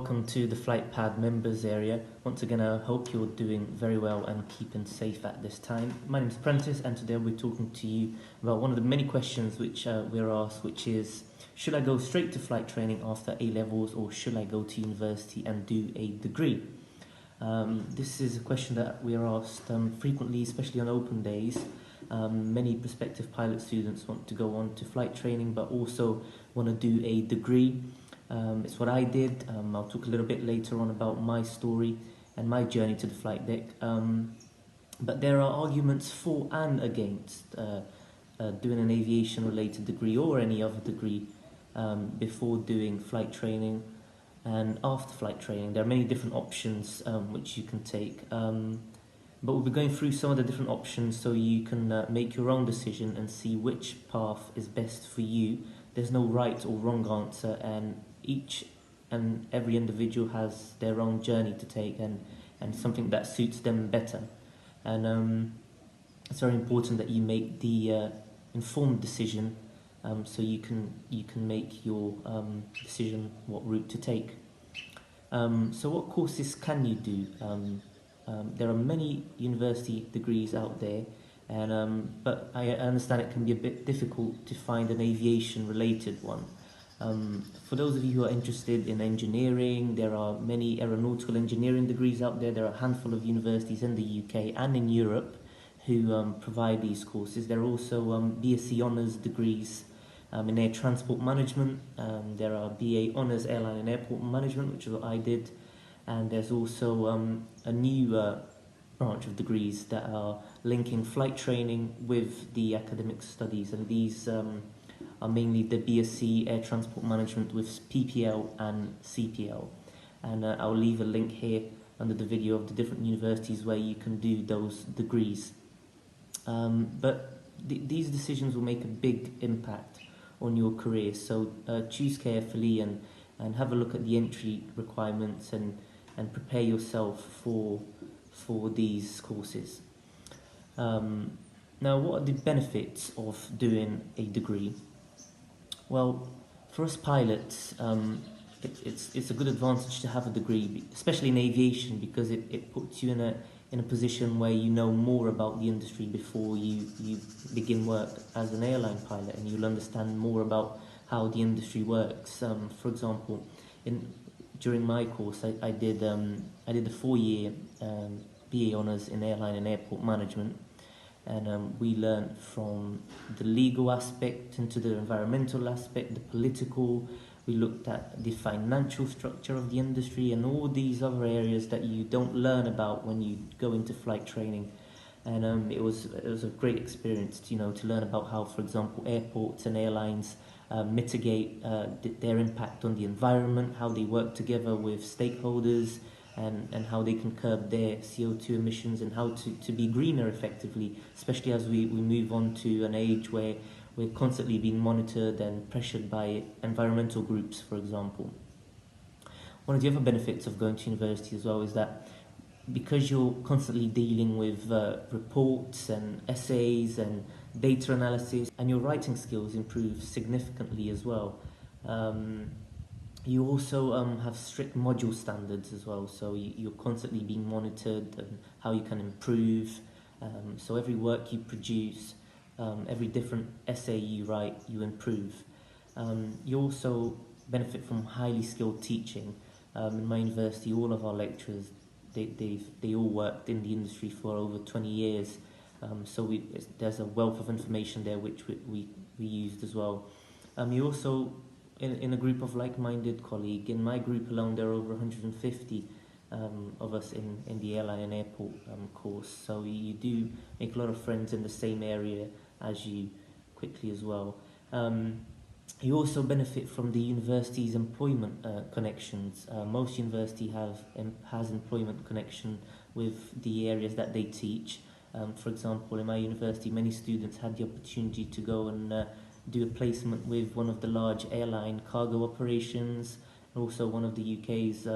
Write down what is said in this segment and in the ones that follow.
welcome to the FlightPad members area. Once again, I hope you're doing very well and keeping safe at this time. My name is Prentice, and today we're talking to you about one of the many questions which we're asked, which is, should I go straight to flight training after A-levels, or should I go to university and do a degree? This is a question that we are asked frequently, especially on open days. Many prospective pilot students want to go on to flight training, but also want to do a degree. It's what I did. I'll talk a little bit later on about my story and my journey to the flight deck. But there are arguments for and against doing an aviation-related degree or any other degree before doing flight training and after flight training. There are many different options which you can take. But we'll be going through some of the different options so you can make your own decision and see which path is best for you. There's no right or wrong answer, and each and every individual has their own journey to take and something that suits them better. And it's very important that you make the informed decision so you can make your decision what route to take. So what courses can you do? There are many university degrees out there, but I understand it can be a bit difficult to find an aviation-related one. For those of you who are interested in engineering, there are many aeronautical engineering degrees out there. There are a handful of universities in the UK and in Europe who provide these courses. There are also BSc Honours degrees in air transport management. There are BA Honours Airline and Airport Management, which is what I did. And there's also a new branch of degrees that are linking flight training with the academic studies, and these are mainly the BSc Air Transport Management with PPL and CPL. And I'll leave a link here under the video of the different universities where you can do those degrees. But these decisions will make a big impact on your career, so choose carefully and have a look at the entry requirements and prepare yourself for these courses. Now, what are the benefits of doing a degree? Well, for us pilots, it's a good advantage to have a degree, especially in aviation, because it puts you in a position where you know more about the industry before you begin work as an airline pilot, and you'll understand more about how the industry works. For example, during my course, I did a 4-year BA Honours in Airline and Airport Management, and we learned from the legal aspect into the environmental aspect, the political. We looked at the financial structure of the industry and all these other areas that you don't learn about when you go into flight training. And it was a great experience, to learn about how, for example, airports and airlines mitigate their impact on the environment, how they work together with stakeholders, and how they can curb their CO2 emissions, and how to be greener effectively, especially as we move on to an age where we're constantly being monitored and pressured by environmental groups, for example. One of the other benefits of going to university as well is that because you're constantly dealing with reports and essays and data analysis, and your writing skills improve significantly as well. You also have strict module standards as well, so you're constantly being monitored and how you can improve. So every work you produce, every different essay you write, you improve. You also benefit from highly skilled teaching. In my university, all of our lecturers, they all worked in the industry for over 20 years. So there's a wealth of information there which we used as well. You also, in a group of like-minded colleagues, in my group alone there are over 150 of us in the airline and airport course. So you do make a lot of friends in the same area as you quickly as well. You also benefit from the university's employment connections. Most university has employment connection with the areas that they teach. For example, in my university, many students had the opportunity to go and do a placement with one of the large airline cargo operations, and also one of the UK's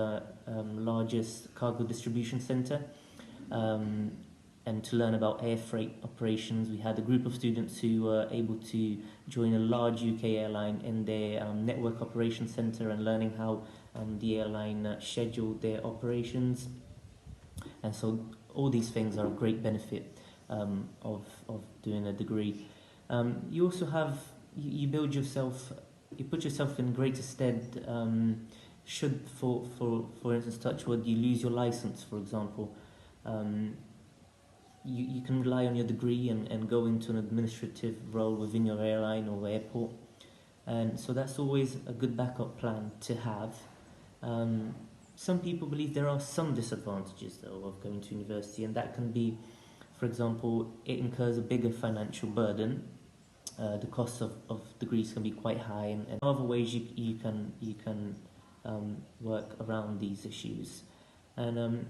largest cargo distribution centre. And to learn about air freight operations, we had a group of students who were able to join a large UK airline in their network operations centre and learning how the airline scheduled their operations, and so all these things are a great benefit of doing a degree. You also have you build yourself, you put yourself in greater stead. Should, for instance, touch wood, you lose your license, for example, you can rely on your degree and go into an administrative role within your airline or airport. And so that's always a good backup plan to have. Some people believe there are some disadvantages, though, of going to university, and that can be, for example, it incurs a bigger financial burden. The cost of degrees can be quite high, and other ways you can work around these issues. And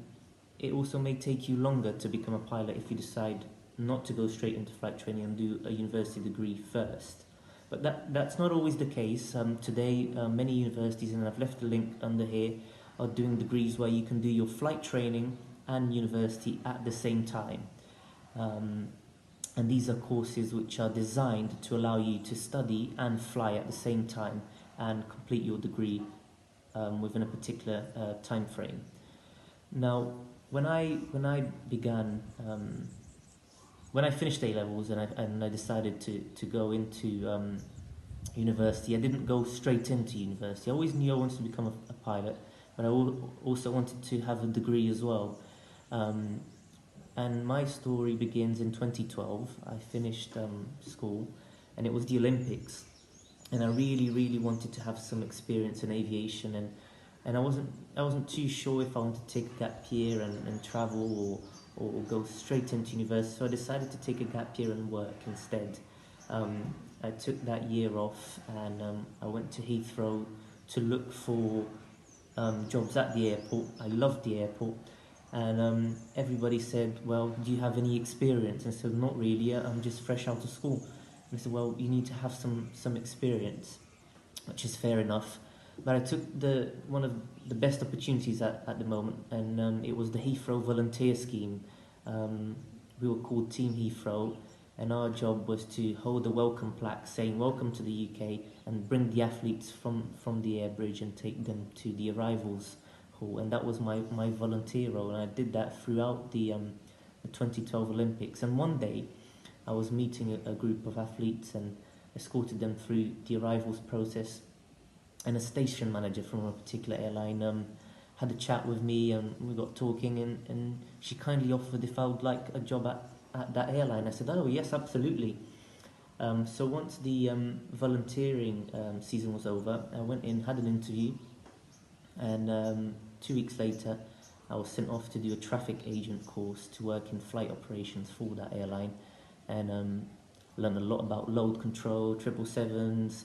it also may take you longer to become a pilot if you decide not to go straight into flight training and do a university degree first. But that's not always the case. Today, many universities, and I've left a link under here, are doing degrees where you can do your flight training and university at the same time. And these are courses which are designed to allow you to study and fly at the same time and complete your degree within a particular time frame. Now, when I began, when I finished A levels and I decided to go into university, I didn't go straight into university. I always knew I wanted to become a pilot, but I also wanted to have a degree as well. And my story begins in 2012. I finished school, and it was the Olympics, and I really wanted to have some experience in aviation, and I wasn't too sure if I wanted to take a gap year and travel or go straight into university. So I decided to take a gap year and work instead. I took that year off, and I went to Heathrow to look for jobs at the airport. I loved the airport. And everybody said, well, do you have any experience? And I said, not really, I'm just fresh out of school. And they said, well, you need to have some experience, which is fair enough. But I took one of the best opportunities at the moment, and it was the Heathrow volunteer scheme. We were called Team Heathrow, and our job was to hold a welcome plaque saying, welcome to the UK, and bring the athletes from the air bridge and take them to the arrivals. And that was my volunteer role, and I did that throughout the 2012 Olympics. And one day I was meeting a group of athletes and escorted them through the arrivals process, and a station manager from a particular airline had a chat with me, and we got talking, and she kindly offered if I would like a job at that airline. I said, oh yes, absolutely. So once the volunteering season was over, I went in, had an interview, and 2 weeks later, I was sent off to do a traffic agent course to work in flight operations for that airline, and learned a lot about load control, 777s,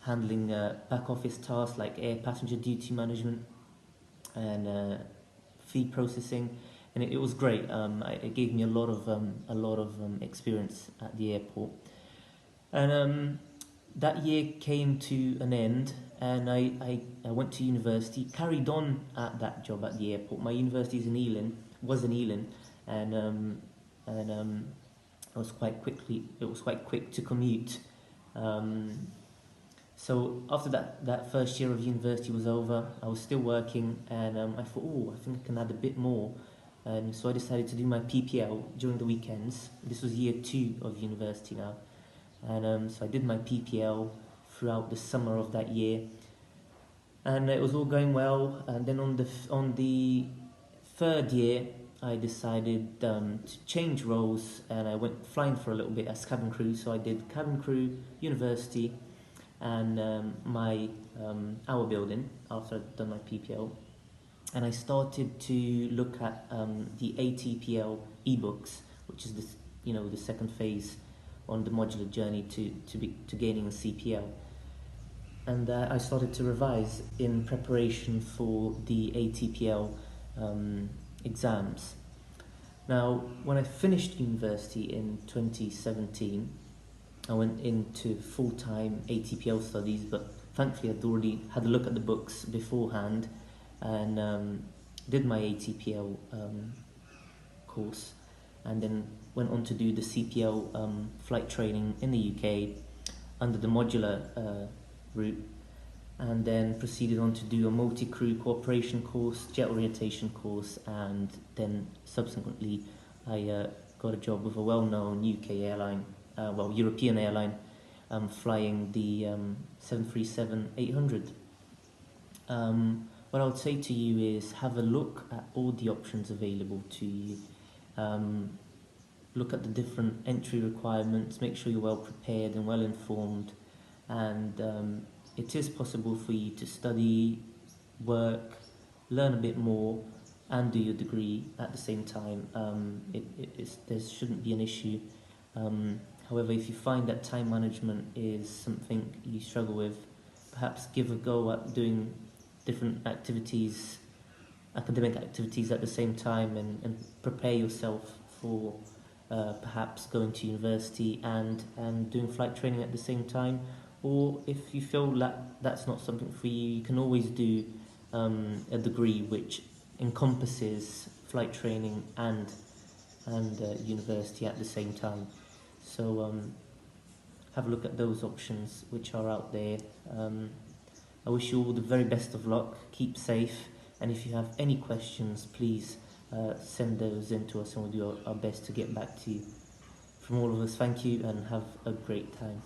handling back office tasks like air passenger duty management and fee processing, and it was great. It gave me a lot of experience at the airport, and that year came to an end, and I went to university, carried on at that job at the airport. My university is in Ealing, and it was quite quick to commute. So after that first year of university was over, I was still working, and I thought, I think I can add a bit more. And so I decided to do my PPL during the weekends. This was year 2 of university now. And so I did my PPL throughout the summer of that year, and it was all going well. And then on the third year, I decided to change roles, and I went flying for a little bit as cabin crew. So I did cabin crew, university, and my hour building after I'd done my PPL. And I started to look at the ATPL ebooks, which is the second phase on the modular journey to gaining a CPL. And I started to revise in preparation for the ATPL exams. Now, when I finished university in 2017, I went into full-time ATPL studies, but thankfully I'd already had a look at the books beforehand, and did my ATPL course, and then went on to do the CPL flight training in the UK under the modular route. and then proceeded on to do a multi-crew cooperation course, jet orientation course, and then subsequently I got a job with a well-known UK airline, European airline, flying the 737-800. What I would say to you is have a look at all the options available to you. Look at the different entry requirements, make sure you're well prepared and well informed, and it is possible for you to study, work, learn a bit more, and do your degree at the same time. There shouldn't be an issue. However, if you find that time management is something you struggle with, perhaps give a go at doing different activities, academic activities at the same time, and prepare yourself for perhaps going to university and doing flight training at the same time. Or if you feel that that's not something for you, you can always do a degree which encompasses flight training and university at the same time. So have a look at those options which are out there. I wish you all the very best of luck. Keep safe, and if you have any questions, please send those in to us, and we'll do our best to get back to you. From all of us, thank you and have a great time.